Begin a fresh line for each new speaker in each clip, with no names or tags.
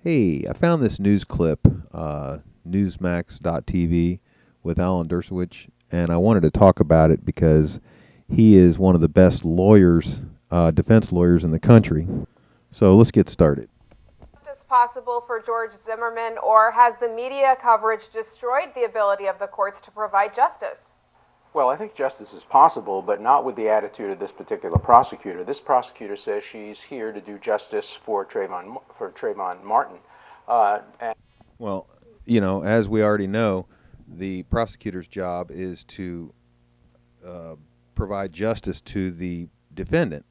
Hey, I found this news clip, newsmax.tv, with Alan Dershowitz, and I wanted to talk about it because he is one of the best lawyers, defense lawyers in the country. So let's get started.
Is possible for George Zimmerman, or has the media coverage destroyed the ability of the courts to provide justice?
Well, I think justice is possible, but not with the attitude of this particular prosecutor. This prosecutor says she's here to do justice for Trayvon Martin.
Well, you know, as we already know, the prosecutor's job is to provide justice to the defendant,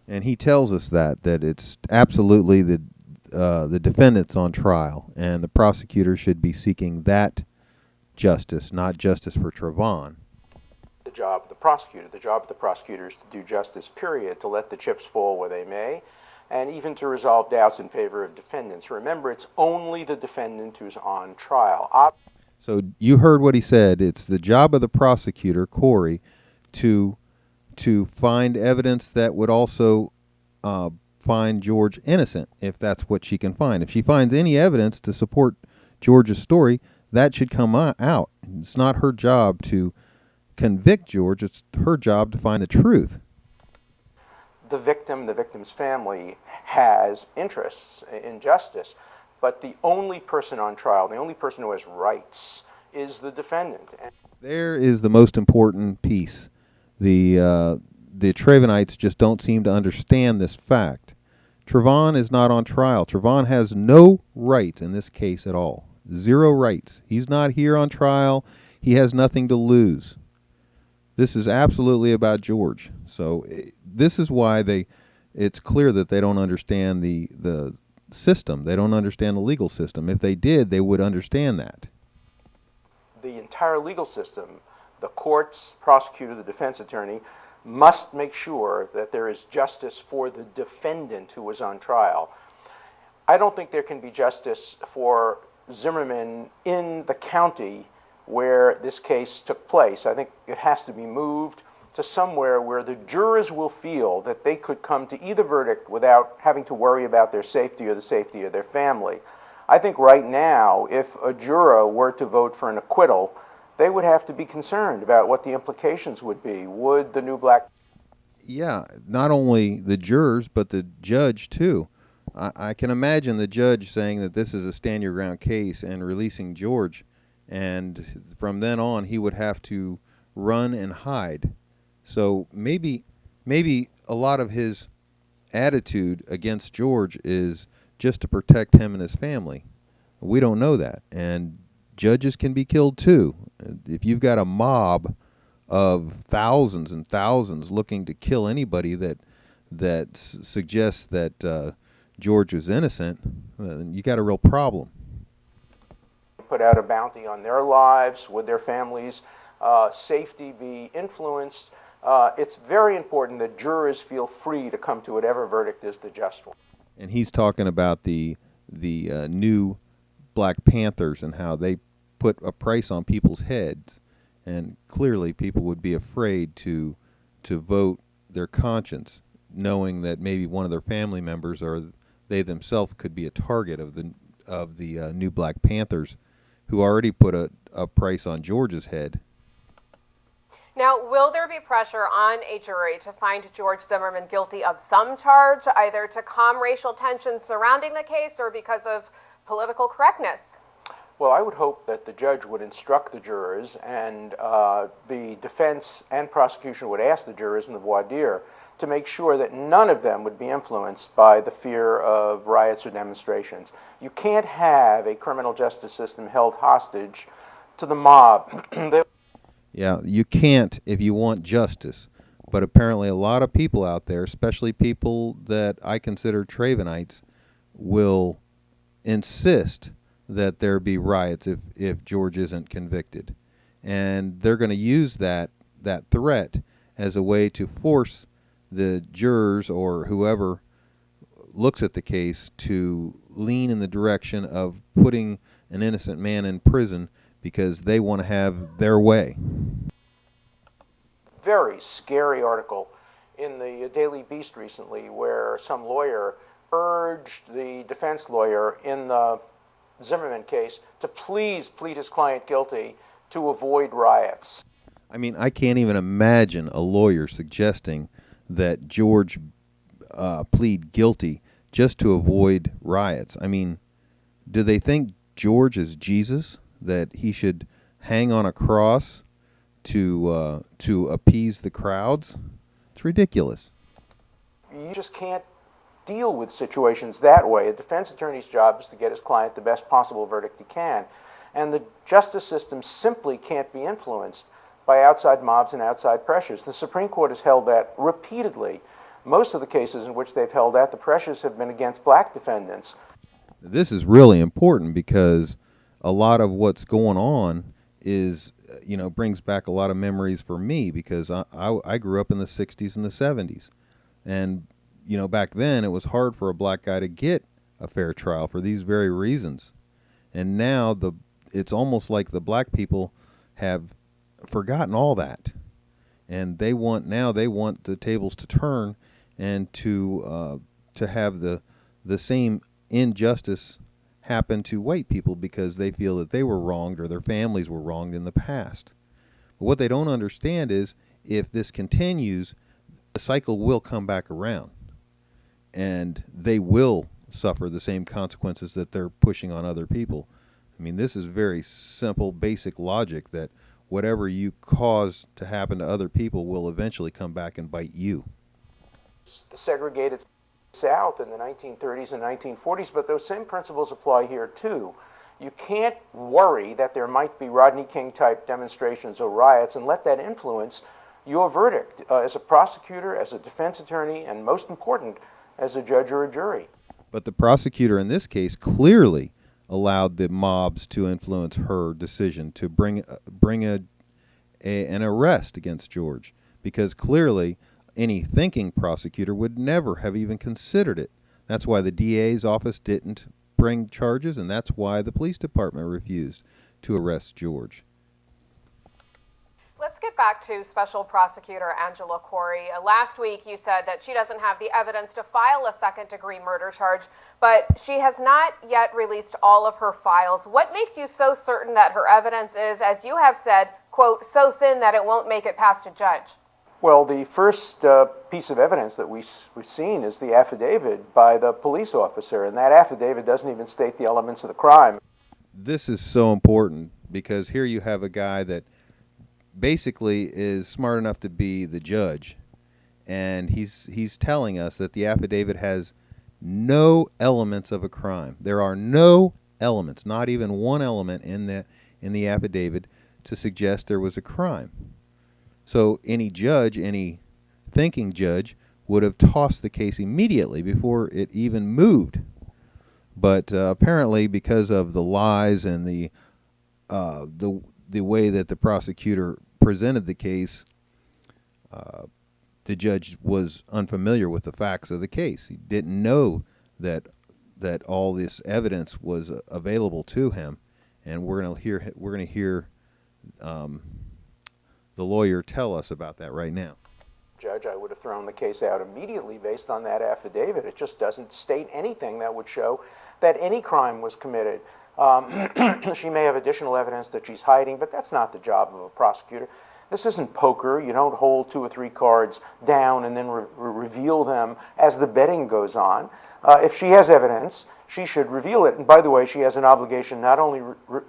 and he tells us that it's absolutely the defendant's on trial, and the prosecutor should be seeking that justice, not justice for Trayvon.
The job of the prosecutor. The job of the prosecutor is to do justice, period, to let the chips fall where they may, and even to resolve doubts in favor of defendants. Remember, it's only the defendant who's on trial.
So you heard what he said. It's the job of the prosecutor, Corey, to find evidence that would also find George innocent, if that's what she can find. If she finds any evidence to support George's story, that should come out. It's not her job to convict George. It's her job to find the truth.
The victim's family has interests in justice, but the only person on trial, the only person who has rights, is the defendant.
There is the most important piece. The Trayvonites just don't seem to understand this fact. Trayvon is not on trial. Trayvon has no rights in this case at all. Zero rights. He's not here on trial. He has nothing to lose. This is absolutely about George. So this is why it's clear that they don't understand the system. They don't understand the legal system. If they did, they would understand that.
The entire legal system, the courts, prosecutor, the defense attorney, must make sure that there is justice for the defendant who was on trial. I don't think there can be justice for Zimmerman in the county where this case took place. I think it has to be moved to somewhere where the jurors will feel that they could come to either verdict without having to worry about their safety or the safety of their family. I think right now, if a juror were to vote for an acquittal, they would have to be concerned about what the implications would be. Would the new black...
Yeah, not only the jurors, but the judge, too. I can imagine the judge saying that this is a stand-your-ground case and releasing George, and from then on he would have to run and hide. So maybe a lot of his attitude against George is just to protect him and his family. We don't know that, and judges can be killed too. If you've got a mob of thousands and thousands looking to kill anybody that suggests that George is innocent, you got a real problem.
Put out a bounty on their lives. Would their families' safety be influenced? It's very important that jurors feel free to come to whatever verdict is the just one.
And he's talking about the new Black Panthers and how they put a price on people's heads, and clearly people would be afraid to vote their conscience, knowing that maybe one of their family members or they themselves could be a target of the new Black Panthers, who already put a price on George's head.
Now, will there be pressure on a jury to find George Zimmerman guilty of some charge, either to calm racial tensions surrounding the case or because of political correctness?
Well, I would hope that the judge would instruct the jurors, and the defense and prosecution would ask the jurors in the voir dire to make sure that none of them would be influenced by the fear of riots or demonstrations. You can't have a criminal justice system held hostage to the mob.
Yeah, you can't if you want justice. But apparently a lot of people out there, especially people that I consider Trayvonites, will insist that there be riots if George isn't convicted. And they're going to use that threat as a way to force the jurors or whoever looks at the case to lean in the direction of putting an innocent man in prison because they want to have their way.
Very scary article in the Daily Beast recently where some lawyer urged the defense lawyer in the Zimmerman case to please plead his client guilty to avoid riots.
I mean, I can't even imagine a lawyer suggesting that George plead guilty just to avoid riots. I mean, do they think George is Jesus, that he should hang on a cross to appease the crowds? It's ridiculous.
You just can't deal with situations that way. A defense attorney's job is to get his client the best possible verdict he can. And the justice system simply can't be influenced by outside mobs and outside pressures. The Supreme Court has held that repeatedly. Most of the cases in which they've held that, the pressures have been against black defendants.
This is really important because a lot of what's going on is, brings back a lot of memories for me, because I grew up in the 60s and the 70s. And, back then it was hard for a black guy to get a fair trial for these very reasons. And now it's almost like the black people have forgotten all that. And they want the tables to turn and to have the same injustice happen to white people because they feel that they were wronged or their families were wronged in the past. But what they don't understand is if this continues, the cycle will come back around and they will suffer the same consequences that they're pushing on other people. I mean, this is very simple, basic logic that whatever you cause to happen to other people will eventually come back and bite you.
The segregated South in the 1930s and 1940s, but those same principles apply here too. You can't worry that there might be Rodney King type demonstrations or riots and let that influence your verdict as a prosecutor, as a defense attorney, and most important, as a judge or a jury.
But the prosecutor in this case clearly allowed the mobs to influence her decision to bring an arrest against George, because clearly any thinking prosecutor would never have even considered it. That's why the DA's office didn't bring charges, and that's why the police department refused to arrest George.
Let's get back to Special Prosecutor Angela Corey. Last week you said that she doesn't have the evidence to file a second-degree murder charge, but she has not yet released all of her files. What makes you so certain that her evidence is, as you have said, quote, so thin that it won't make it past a judge?
Well, the first piece of evidence that we've seen is the affidavit by the police officer, and that affidavit doesn't even state the elements of the crime.
This is so important because here you have a guy that basically is smart enough to be the judge, and he's telling us that the affidavit has no elements of a crime. There are no elements, not even one element in the affidavit to suggest there was a crime. So any judge, any thinking judge, would have tossed the case immediately before it even moved. But apparently, because of the lies and the way that the prosecutor presented the case, the judge was unfamiliar with the facts of the case. He didn't know that all this evidence was available to him, and we're going to hear the lawyer tell us about that right now.
Judge, I would have thrown the case out immediately based on that affidavit. It just doesn't state anything that would show that any crime was committed. She may have additional evidence that she's hiding, but that's not the job of a prosecutor. This isn't poker. You don't hold 2 or 3 cards down and then reveal them as the betting goes on. If she has evidence, she should reveal it. And by the way, she has an obligation not only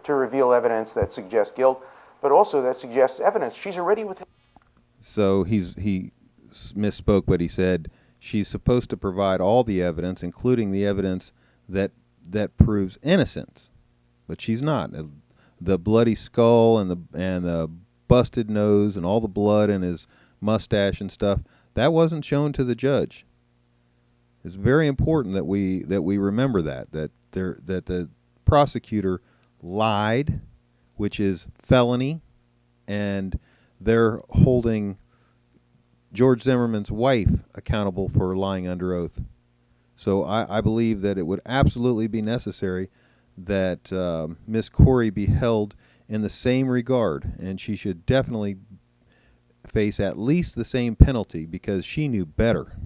to reveal evidence that suggests guilt, but also that suggests evidence. She's already within.
So he misspoke, but he said she's supposed to provide all the evidence, including the evidence that proves innocence, but she's not. The bloody skull and the busted nose and all the blood in his mustache and stuff, that wasn't shown to the judge. It's very important that we remember that the prosecutor lied, which is felony, and they're holding George Zimmerman's wife accountable for lying under oath. So I believe that it would absolutely be necessary that Miss Corey be held in the same regard, and she should definitely face at least the same penalty because she knew better.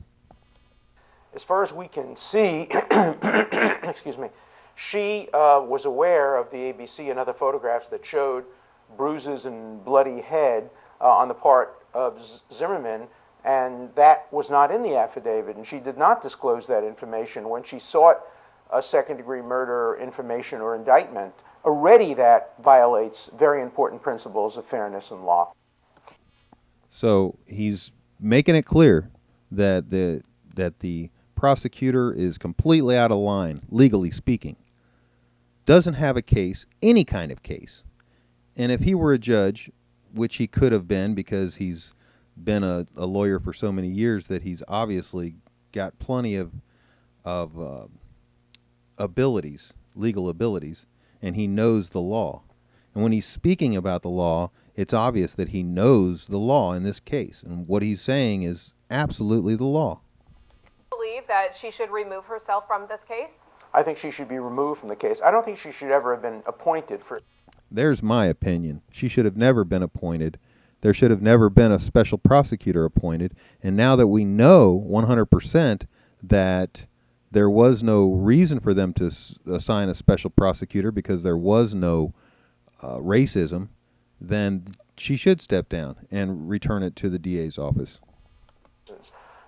As far as we can see, excuse me, she was aware of the ABC and other photographs that showed bruises and bloody head on the part of Zimmerman, and that was not in the affidavit, and she did not disclose that information when she sought a second-degree murder information or indictment. Already that violates very important principles of fairness in law.
So he's making it clear that the prosecutor is completely out of line, legally speaking. Doesn't have a case, any kind of case. And if he were a judge, which he could have been because he's been a lawyer for so many years that he's obviously got plenty of abilities, legal abilities, and he knows the law. And when he's speaking about the law, it's obvious that he knows the law in this case. And what he's saying is absolutely the law.
Believe that she should remove herself from this case?
I think she should be removed from the case. I don't think she should ever have been appointed for...
There's my opinion. She should have never been appointed. There should have never been a special prosecutor appointed. And now that we know 100% that there was no reason for them to assign a special prosecutor because there was no racism, then she should step down and return it to the DA's office.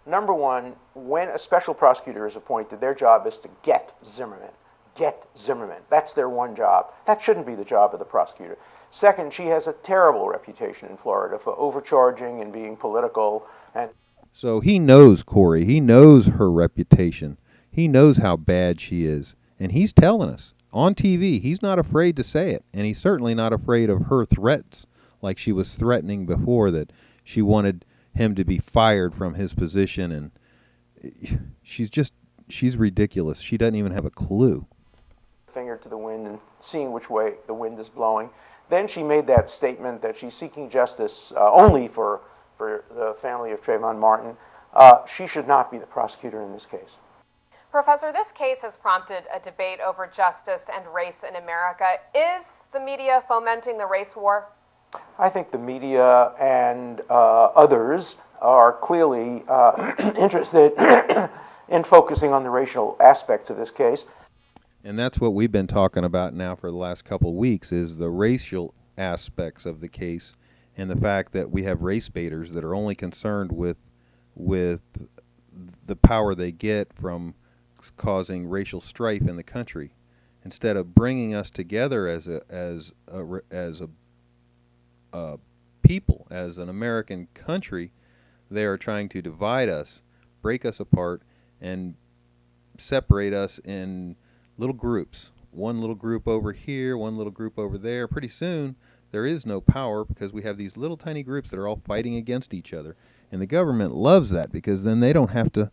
Number one, when a special prosecutor is appointed, their job is to get Zimmerman. Get Zimmerman. That's their one job. That shouldn't be the job of the prosecutor. Second, she has a terrible reputation in Florida for overcharging and being political. And
so he knows Corey. He knows her reputation. He knows how bad she is. And he's telling us on TV. He's not afraid to say it. And he's certainly not afraid of her threats, like she was threatening before that she wanted him to be fired from his position. And she's ridiculous. She doesn't even have a clue.
Finger to the wind and seeing which way the wind is blowing. Then she made that statement that she's seeking justice only for the family of Trayvon Martin. She should not be the prosecutor in this case.
Professor, this case has prompted a debate over justice and race in America. Is the media fomenting the race war?
I think the media and others are clearly interested in focusing on the racial aspects of this case.
And that's what we've been talking about now for the last couple of weeks, is the racial aspects of the case and the fact that we have race baiters that are only concerned with the power they get from causing racial strife in the country, instead of bringing us together as a people, as an American country. They are trying to divide us, break us apart, and separate us in little groups. One little group over here, one little group over there. Pretty soon, there is no power because we have these little tiny groups that are all fighting against each other. And the government loves that because then they don't have to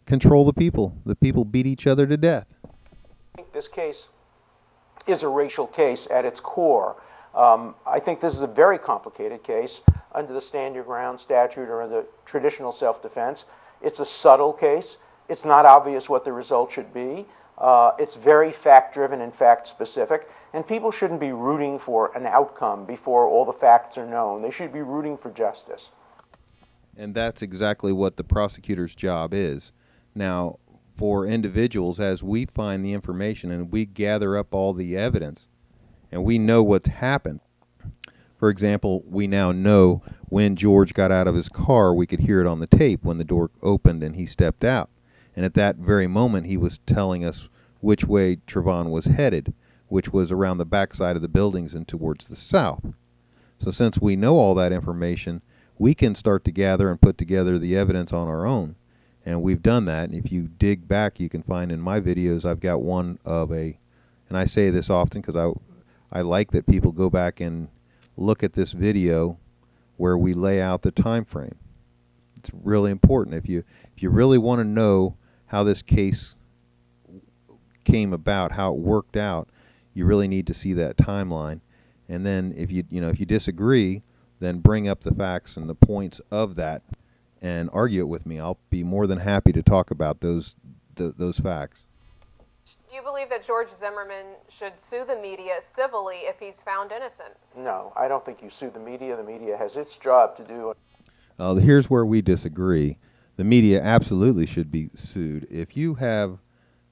control the people. The people beat each other to death.
I think this case is a racial case at its core. I think this is a very complicated case under the Stand Your Ground statute or the traditional self-defense. It's a subtle case. It's not obvious what the result should be. It's very fact-driven and fact-specific, and people shouldn't be rooting for an outcome before all the facts are known. They should be rooting for justice.
And that's exactly what the prosecutor's job is. Now, for individuals, as we find the information and we gather up all the evidence and we know what's happened. For example, we now know when George got out of his car, we could hear it on the tape when the door opened and he stepped out. And at that very moment, he was telling us which way Trayvon was headed, which was around the backside of the buildings and towards the south. So since we know all that information, we can start to gather and put together the evidence on our own. And we've done that. And if you dig back, you can find in my videos, I've got one of and I say this often because I like that people go back and look at this video where we lay out the time frame. It's really important. If you really want to know how this case came about, how it worked out, you really need to see that timeline. And then if you disagree, then bring up the facts and the points of that and argue it with me. I'll be more than happy to talk about those facts.
Do you believe that George Zimmerman should sue the media civilly if he's found innocent?
No, I don't think you sue the media. The media has its job to do.
Here's where we disagree. The media absolutely should be sued. If you have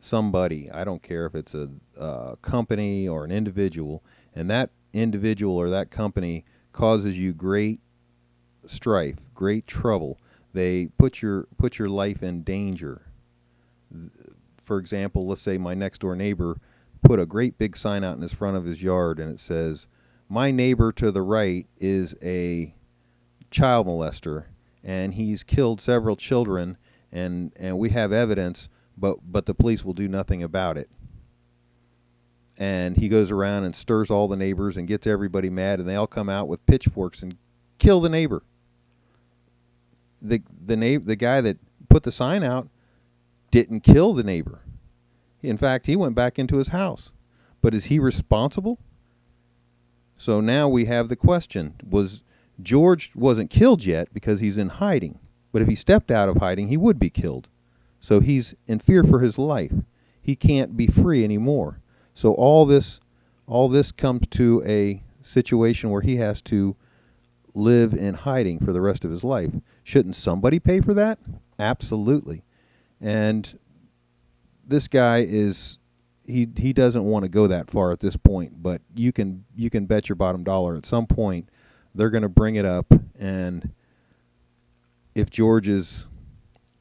somebody, I don't care if it's a company or an individual, and that individual or that company causes you great strife, great trouble, they put your life in danger. For example, let's say my next door neighbor put a great big sign out in his front of his yard, and it says, "My neighbor to the right is a child molester, and he's killed several children, and we have evidence, but the police will do nothing about it." And he goes around and stirs all the neighbors and gets everybody mad, and they all come out with pitchforks and kill the neighbor. The guy that put the sign out didn't kill the neighbor. In fact, he went back into his house. But is he responsible? So now we have the question. George wasn't killed yet because he's in hiding. But if he stepped out of hiding, he would be killed. So he's in fear for his life. He can't be free anymore. So all this comes to a situation where he has to live in hiding for the rest of his life. Shouldn't somebody pay for that? Absolutely. And this guy he doesn't want to go that far at this point, but you can bet your bottom dollar at some point they're going to bring it up, and if George is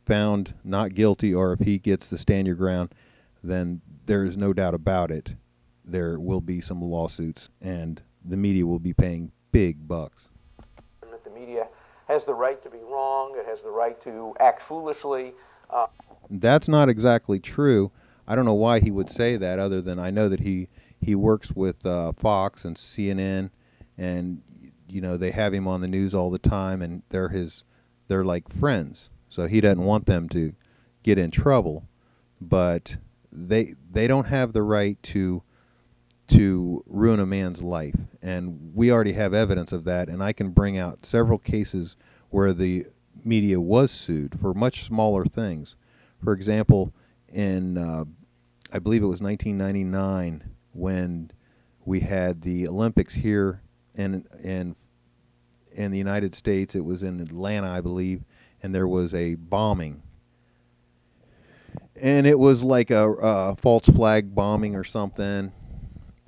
found not guilty or if he gets the stand your ground, then there is no doubt about it. There will be some lawsuits, and the media will be paying big bucks.
The media has the right to be wrong. It has the right to act foolishly.
That's not exactly true. I don't know why he would say that, other than I know that he works with Fox and CNN, and they have him on the news all the time, and they're like friends. So he doesn't want them to get in trouble, but they don't have the right to ruin a man's life, and we already have evidence of that. And I can bring out several cases where the media was sued for much smaller things. For example, in I believe it was 1999 when we had the Olympics here in the United States. It was in Atlanta, I believe, and there was a bombing. And it was like a false flag bombing or something.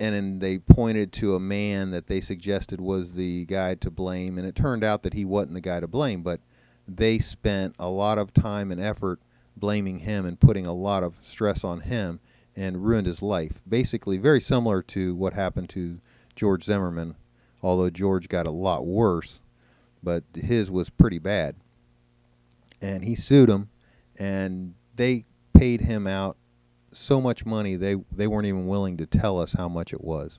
And then they pointed to a man that they suggested was the guy to blame. And it turned out that he wasn't the guy to blame. But they spent a lot of time and effort blaming him and putting a lot of stress on him and ruined his life. Basically, very similar to what happened to George Zimmerman, although George got a lot worse. But his was pretty bad. And he sued him, and they paid him out so much money they weren't even willing to tell us how much it was.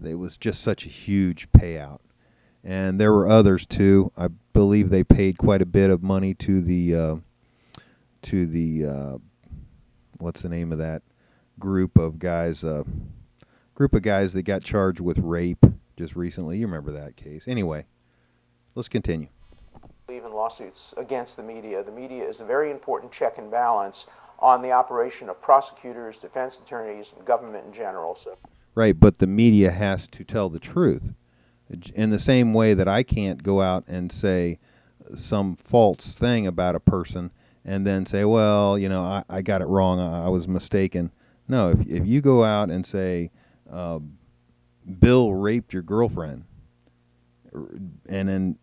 It was just such a huge payout. And there were others too. I believe they paid quite a bit of money to the what's the name of that group of guys that got charged with rape just recently. You remember that case. Anyway, let's continue.
Even lawsuits against the media. The media is a very important check and balance on the operation of prosecutors, defense attorneys, and government in general. So.
Right, but the media has to tell the truth. In the same way that I can't go out and say some false thing about a person and then say, well, I got it wrong, I was mistaken. No, if you go out and say, Bill raped your girlfriend, and then,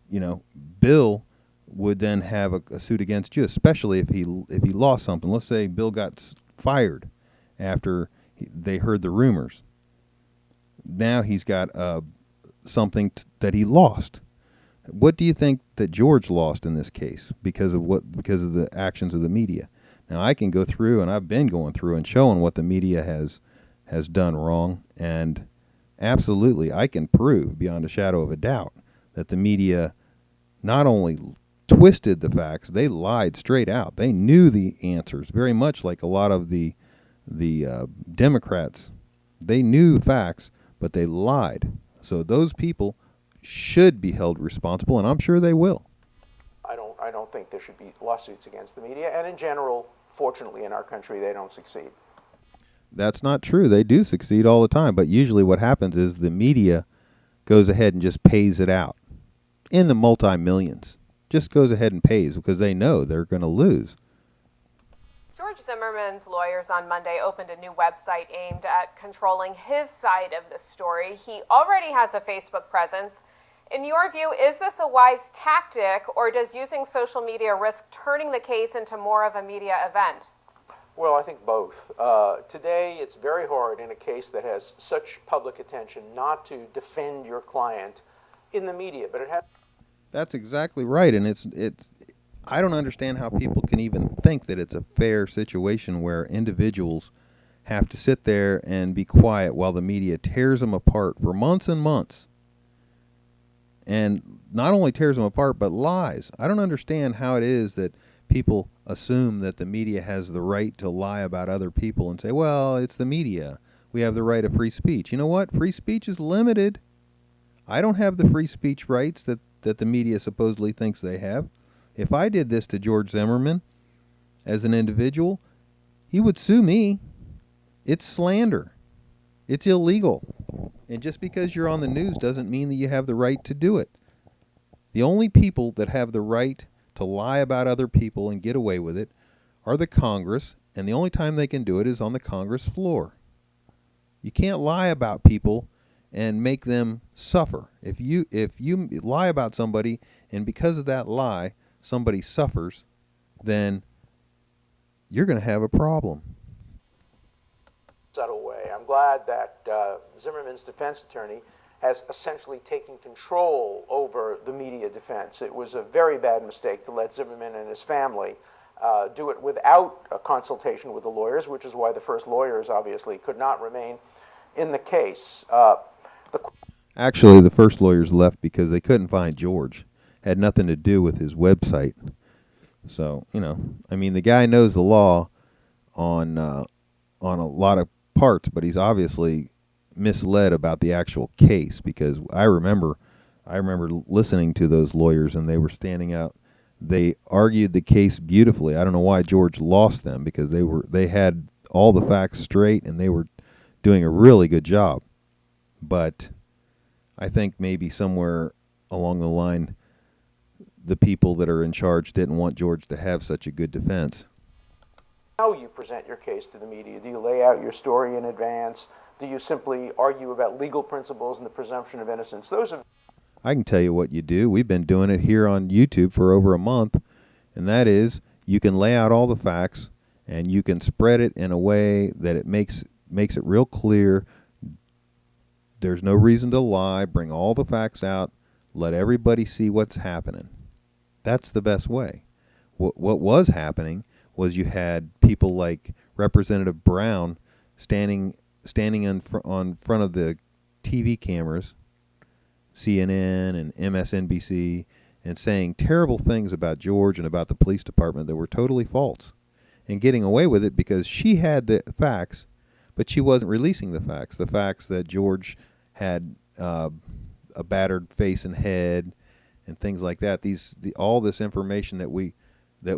Bill would then have a suit against you, especially if he lost something. Let's say Bill got fired after they heard the rumors. Now he's got something that he lost. What do you think that George lost in this case because of the actions of the media? Now I can go through, and I've been going through and showing what the media has done wrong, and absolutely I can prove beyond a shadow of a doubt that the media not only twisted the facts, they lied straight out. They knew the answers, very much like a lot of the Democrats. They knew facts, but they lied. So those people should be held responsible, and I'm sure they will.
I don't think there should be lawsuits against the media, and in general, fortunately in our country, they don't succeed.
That's not true. They do succeed all the time, but usually what happens is the media goes ahead and just pays it out in the multi-millions. just goes ahead and pays because they know they're going to lose.
George Zimmerman's lawyers on Monday opened a new website aimed at controlling his side of the story. He already has a Facebook presence. In your view, is this a wise tactic, or does using social media risk turning the case into more of a media event?
Well, I think both. Today, it's very hard in a case that has such public attention not to defend your client in the media, but it has.
That's exactly right, and it's. I don't understand how people can even think that it's a fair situation where individuals have to sit there and be quiet while the media tears them apart for months and months. And not only tears them apart, but lies. I don't understand how it is that people assume that the media has the right to lie about other people and say, well, it's the media. We have the right of free speech. You know what? Free speech is limited. I don't have the free speech rights that the media supposedly thinks they have. If I did this to George Zimmerman as an individual, he would sue me. It's slander. It's illegal. And just because you're on the news doesn't mean that you have the right to do it. The only people that have the right to lie about other people and get away with it are the Congress, and the only time they can do it is on the Congress floor. You can't lie about people and make them suffer. If you lie about somebody and because of that lie somebody suffers, then you're going to have a problem.
Subtle way. I'm glad that Zimmerman's defense attorney has essentially taken control over the media defense. It was a very bad mistake to let Zimmerman and his family do it without a consultation with the lawyers, which is why the first lawyers obviously could not remain in the case.
Actually, the first lawyers left because they couldn't find George. Had nothing to do with his website. So, I mean, the guy knows the law on a lot of parts, but he's obviously misled about the actual case, because I remember listening to those lawyers, and they were standing out. They argued the case beautifully. I don't know why George lost them, because they had all the facts straight and they were doing a really good job. But I think maybe somewhere along the line, the people that are in charge didn't want George to have such a good defense.
How you present your case to the media? Do you lay out your story in advance? Do you simply argue about legal principles and the presumption of innocence?
I can tell you what you do. We've been doing it here on YouTube for over a month, and that is you can lay out all the facts and you can spread it in a way that it makes it real clear. There's no reason to lie. Bring all the facts out. Let everybody see what's happening. That's the best way. What was happening was you had people like Representative Brown standing on front of the TV cameras, CNN and MSNBC, and saying terrible things about George and about the police department that were totally false, and getting away with it because she had the facts, but she wasn't releasing the facts that George had a battered face and head and things like that. All this information that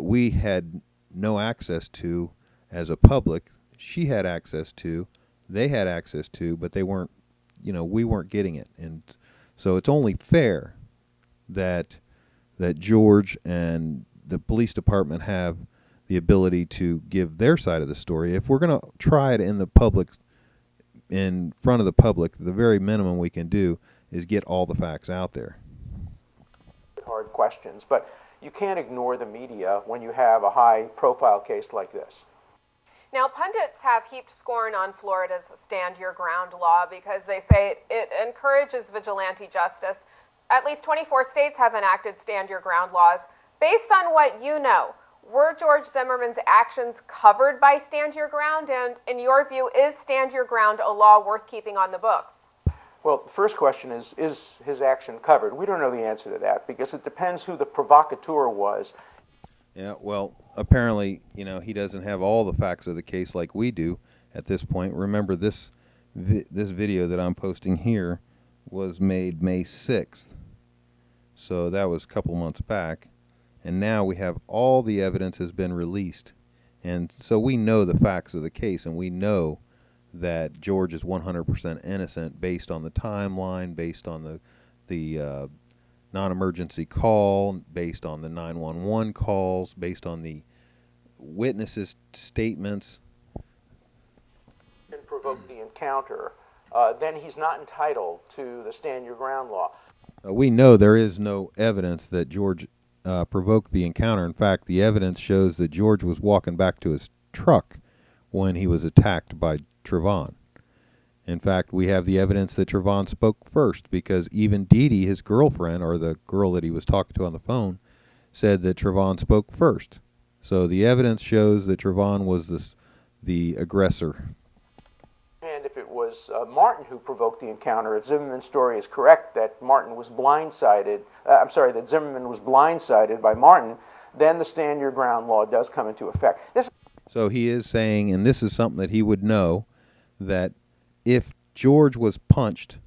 we had no access to as a public, she had access to, they had access to, but they weren't, we weren't getting it. And so it's only fair that George and the police department have the ability to give their side of the story. If we're going to try it in front of the public, the very minimum we can do is get all the facts out there.
Hard questions, but you can't ignore the media when you have a high-profile case like this.
Now, pundits have heaped scorn on Florida's Stand Your Ground law because they say it encourages vigilante justice. At least 24 states have enacted Stand Your Ground laws. Based on what you know, were George Zimmerman's actions covered by Stand Your Ground? And in your view, is Stand Your Ground a law worth keeping on the books?
Well, the first question is his action covered? We don't know the answer to that because it depends who the provocateur was.
Yeah, well, apparently, he doesn't have all the facts of the case like we do at this point. Remember, this video that I'm posting here was made May 6th. So that was a couple months back. And now we have all the evidence has been released. And so we know the facts of the case, and we know that George is 100% innocent based on the timeline, based on non-emergency call, based on the 911 calls, based on the witnesses' statements.
And provoke the encounter, then he's not entitled to the stand your ground law.
We know there is no evidence that George provoked the encounter. In fact, the evidence shows that George was walking back to his truck when he was attacked by Trayvon. In fact, we have the evidence that Trayvon spoke first, because even Dee Dee, his girlfriend, or the girl that he was talking to on the phone, said that Trayvon spoke first. So the evidence shows that Trayvon was the aggressor.
And if it was Martin who provoked the encounter, if Zimmerman's story is correct that Martin was blindsided, that Zimmerman was blindsided by Martin, then the stand your ground law does come into effect.
So he is saying, and this is something that he would know, that if George was punched,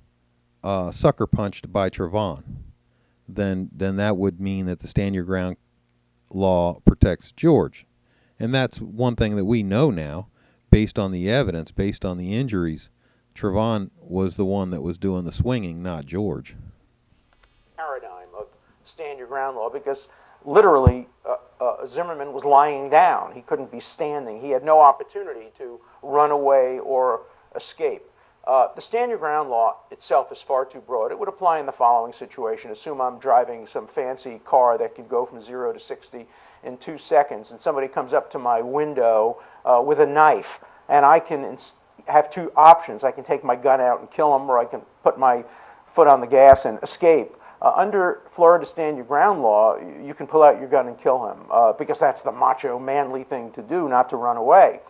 sucker punched by Trayvon, then that would mean that the stand your ground law protects George. And that's one thing that we know now, based on the evidence, based on the injuries. Trayvon was the one that was doing the swinging, not George.
Paradigm of stand your ground law, because literally Zimmerman was lying down. He couldn't be standing. He had no opportunity to run away or escape. The stand your ground law itself is far too broad. It would apply in the following situation. Assume I'm driving some fancy car that can go from 0 to 60 in 2 seconds, and somebody comes up to my window with a knife, and I can have two options. I can take my gun out and kill him, or I can put my foot on the gas and escape. Under Florida stand your ground law, you can pull out your gun and kill him, because that's the macho, manly thing to do, not to run away.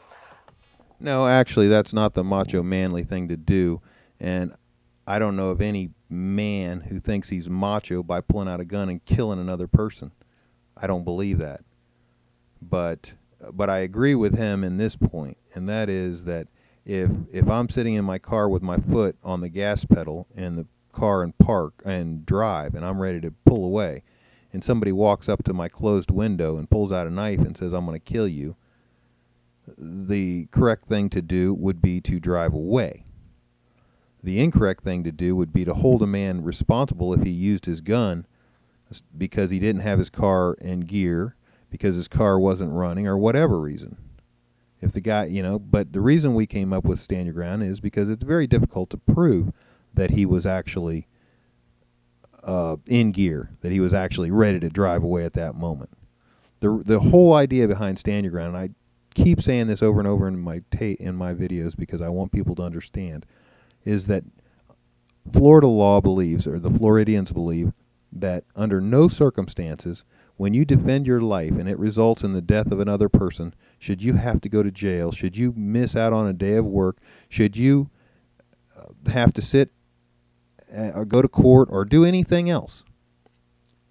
No, actually, that's not the macho, manly thing to do. And I don't know of any man who thinks he's macho by pulling out a gun and killing another person. I don't believe that. But I agree with him in this point, and that is that if I'm sitting in my car with my foot on the gas pedal in the car and park and drive, and I'm ready to pull away, and somebody walks up to my closed window and pulls out a knife and says, "I'm going to kill you," the correct thing to do would be to drive away. The incorrect thing to do would be to hold a man responsible if he used his gun because he didn't have his car in gear, because his car wasn't running, or whatever reason. If the guy, but the reason we came up with stand your ground is because it's very difficult to prove that he was actually in gear, that he was actually ready to drive away at that moment. The whole idea behind stand your ground, and I keep saying this over and over in my videos because I want people to understand, is that Florida law believes, or the Floridians believe, that under no circumstances, when you defend your life and it results in the death of another person, should you have to go to jail, should you miss out on a day of work, should you have to sit or go to court or do anything else.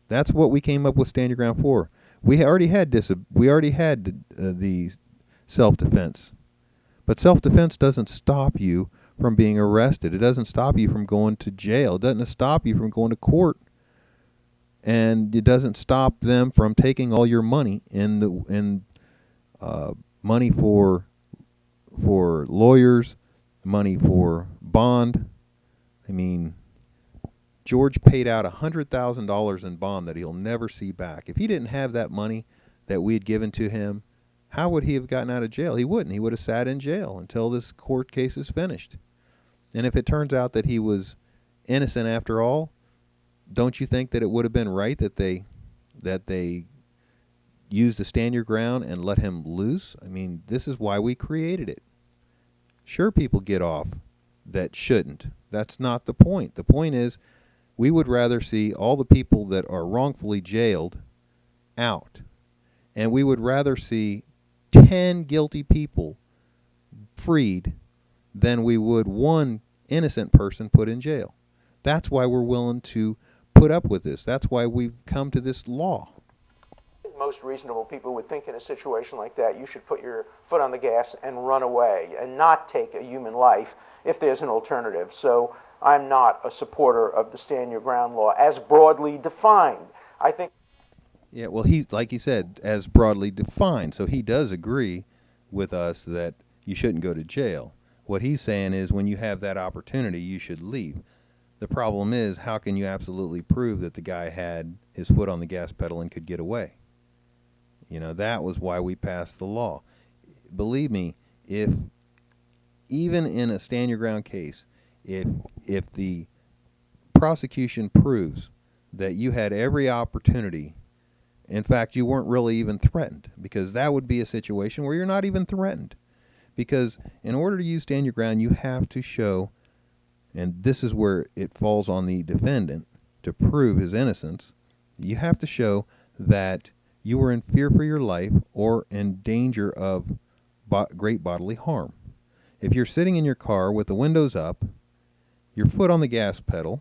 That's what we came up with stand your ground for. We already had the self-defense. But self-defense doesn't stop you from being arrested. It doesn't stop you from going to jail. It doesn't stop you from going to court. And it doesn't stop them from taking all your money money for lawyers, money for bond. I mean, George paid out $100,000 in bond that he'll never see back. If he didn't have that money that we had given to him, how would he have gotten out of jail? He wouldn't. He would have sat in jail until this court case is finished. And if it turns out that he was innocent after all, don't you think that it would have been right that they used the stand your ground and let him loose? I mean, this is why we created it. Sure, people get off that shouldn't. That's not the point. The point is, we would rather see all the people that are wrongfully jailed out. And we would rather see 10 guilty people freed than we would one innocent person put in jail. That's why we're willing to put up with this. That's why we've come to this law.
Most reasonable people would think in a situation like that, you should put your foot on the gas and run away and not take a human life if there's an alternative. So I'm not a supporter of the stand your ground law as broadly defined. I think.
Yeah, well, he's, like he said, as broadly defined. So he does agree with us that you shouldn't go to jail. What he's saying is when you have that opportunity, you should leave. The problem is, how can you absolutely prove that the guy had his foot on the gas pedal and could get away? You know, that was why we passed the law. Believe me, if even in a stand your ground case, if the prosecution proves that you had every opportunity, in fact, you weren't really even threatened, because that would be a situation where you're not even threatened. Because in order to use stand your ground, you have to show, and this is where it falls on the defendant to prove his innocence, you have to show that you were in fear for your life or in danger of great bodily harm. If you're sitting in your car with the windows up, your foot on the gas pedal,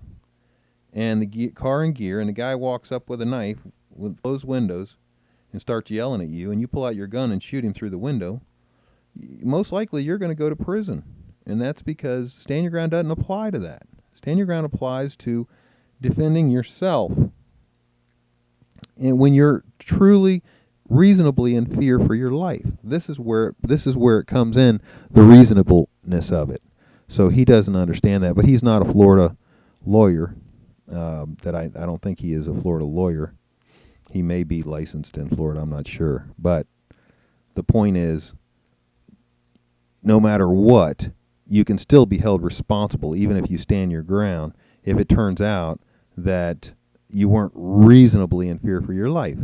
and the car in gear, and the guy walks up with a knife with closed windows and starts yelling at you, and you pull out your gun and shoot him through the window, most likely you're going to go to prison. And that's because stand your ground doesn't apply to that. Stand your ground applies to defending yourself. And when you're truly reasonably in fear for your life, this is where it comes in, the reasonableness of it. So he doesn't understand that, but he's not a Florida lawyer. I don't think he is a Florida lawyer. He may be licensed in Florida, I'm not sure. But the point is, no matter what, you can still be held responsible, even if you stand your ground, if it turns out that you weren't reasonably in fear for your life.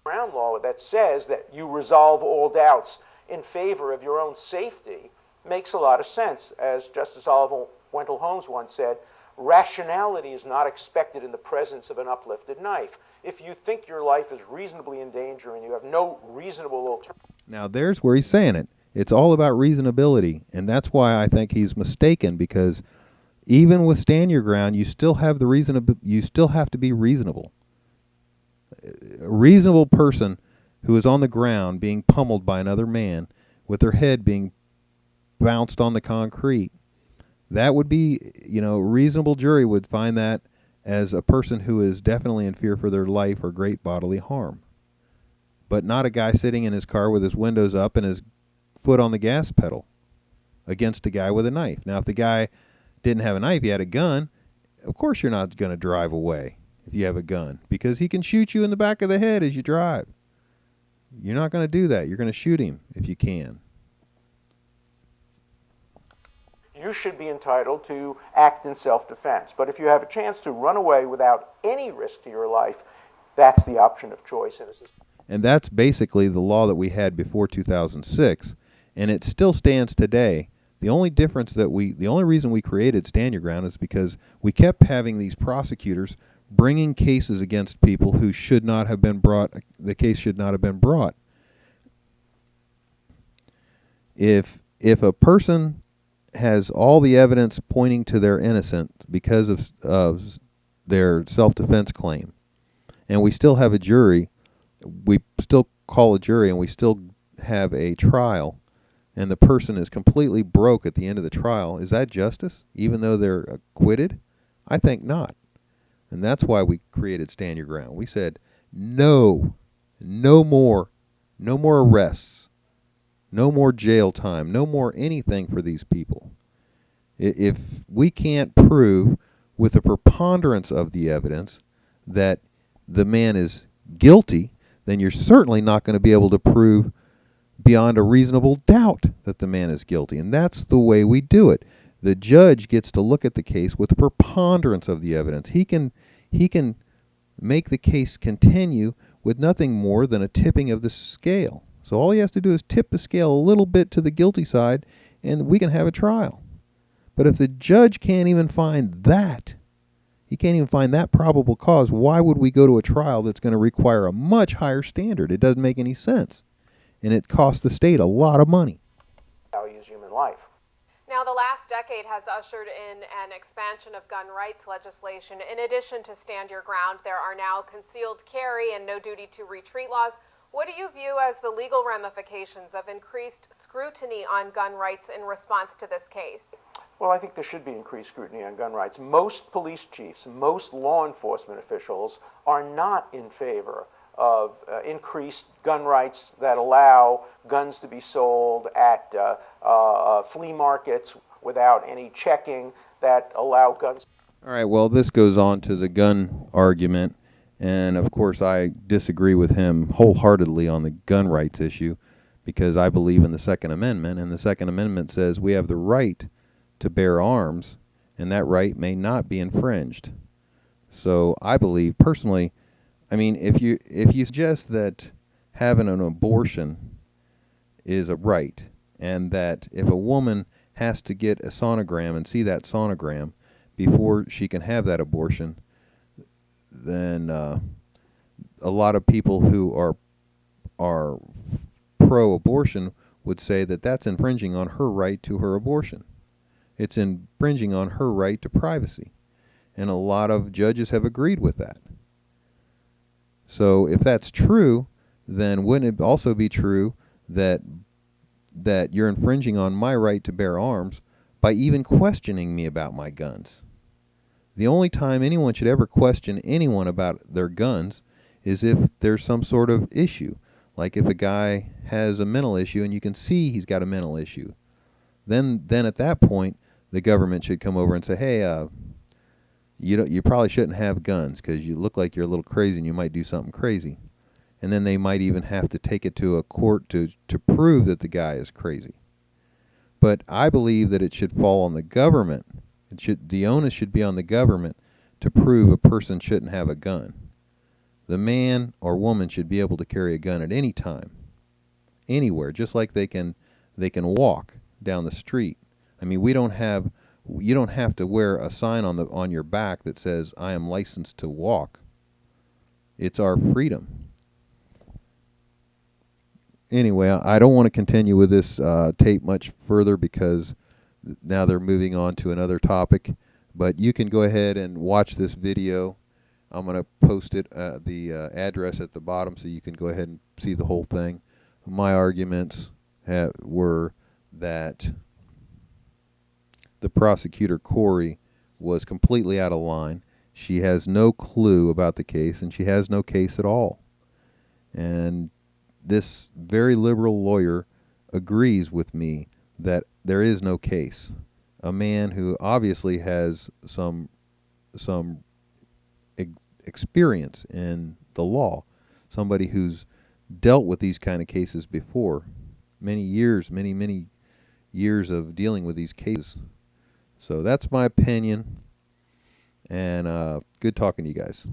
Ground law that says that you resolve all doubts in favor of your own safety makes a lot of sense. As Justice Oliver Wendell Holmes once said, rationality is not expected in the presence of an uplifted knife. If you think your life is reasonably in danger and you have no reasonable alternative.
Now there's where he's saying it. It's all about reasonability, and that's why I think he's mistaken, because even with stand your ground, you still have you still have to be reasonable. A reasonable person who is on the ground being pummeled by another man with their head being bounced on the concrete, that would be, a reasonable jury would find that as a person who is definitely in fear for their life or great bodily harm. But not a guy sitting in his car with his windows up and his foot on the gas pedal against a guy with a knife. Now, if the guy didn't have a knife, he had a gun, of course you're not going to drive away if you have a gun, because he can shoot you in the back of the head as you drive. You're not going to do that. You're going to shoot him if you can.
You should be entitled to act in self-defense. But if you have a chance to run away without any risk to your life, that's the option of choice.
And that's basically the law that we had before 2006, and it still stands today. The only reason we created Stand Your Ground is because we kept having these prosecutors bringing cases against people who should not have been brought. The case should not have been brought. If a person has all the evidence pointing to their innocence because of their self-defense claim, and we still have a jury, we still call a jury and we still have a trial, and the person is completely broke at the end of the trial, is that justice, even though they're acquitted? I think not. And that's why we created Stand Your Ground. We said, no more arrests, no more jail time, no more anything for these people. If we can't prove with a preponderance of the evidence that the man is guilty, then you're certainly not going to be able to prove beyond a reasonable doubt that the man is guilty. And that's the way we do it. The judge gets to look at the case with a preponderance of the evidence. He can make the case continue with nothing more than a tipping of the scale. So all he has to do is tip the scale a little bit to the guilty side, and we can have a trial. But if the judge can't even find that, he can't even find that probable cause, why would we go to a trial that's going to require a much higher standard? It doesn't make any sense. And it costs the state a lot of money.
Values human life.
Now, the last decade has ushered in an expansion of gun rights legislation. In addition to Stand Your Ground, there are now concealed carry and no duty to retreat laws. What do you view as the legal ramifications of increased scrutiny on gun rights in response to this case?
Well, I think there should be increased scrutiny on gun rights. Most police chiefs, most law enforcement officials are not in favor of increased gun rights that allow guns to be sold at flea markets without any checking, that allow guns.
All right, well, this goes on to the gun argument, and of course I disagree with him wholeheartedly on the gun rights issue, because I believe in the Second Amendment, and the Second Amendment says we have the right to bear arms, and that right may not be infringed. So I believe personally, I mean, if you suggest that having an abortion is a right, and that if a woman has to get a sonogram and see that sonogram before she can have that abortion, then a lot of people who are pro-abortion would say that that's infringing on her right to her abortion. It's infringing on her right to privacy. And a lot of judges have agreed with that. So if that's true, then wouldn't it also be true that you're infringing on my right to bear arms by even questioning me about my guns? The only time anyone should ever question anyone about their guns is if there's some sort of issue. Like if a guy has a mental issue and you can see he's got a mental issue. Then at that point, the government should come over and say, hey, you probably shouldn't have guns because you look like you're a little crazy and you might do something crazy. And then they might even have to take it to a court to prove that the guy is crazy. But I believe that it should fall on the government. The onus should be on the government to prove a person shouldn't have a gun. The man or woman should be able to carry a gun at any time, anywhere, just like they can walk down the street. I mean, you don't have to wear a sign on your back that says I am licensed to walk. It's our freedom. Anyway, I don't want to continue with this tape much further because now they're moving on to another topic. But you can go ahead and watch this video. I'm going to post it the address at the bottom so you can go ahead and see the whole thing. My arguments were that the prosecutor, Corey, was completely out of line. She has no clue about the case, and she has no case at all. And this very liberal lawyer agrees with me that there is no case. A man who obviously has some experience in the law, somebody who's dealt with these kind of cases before, many years of dealing with these cases. So that's my opinion, and good talking to you guys.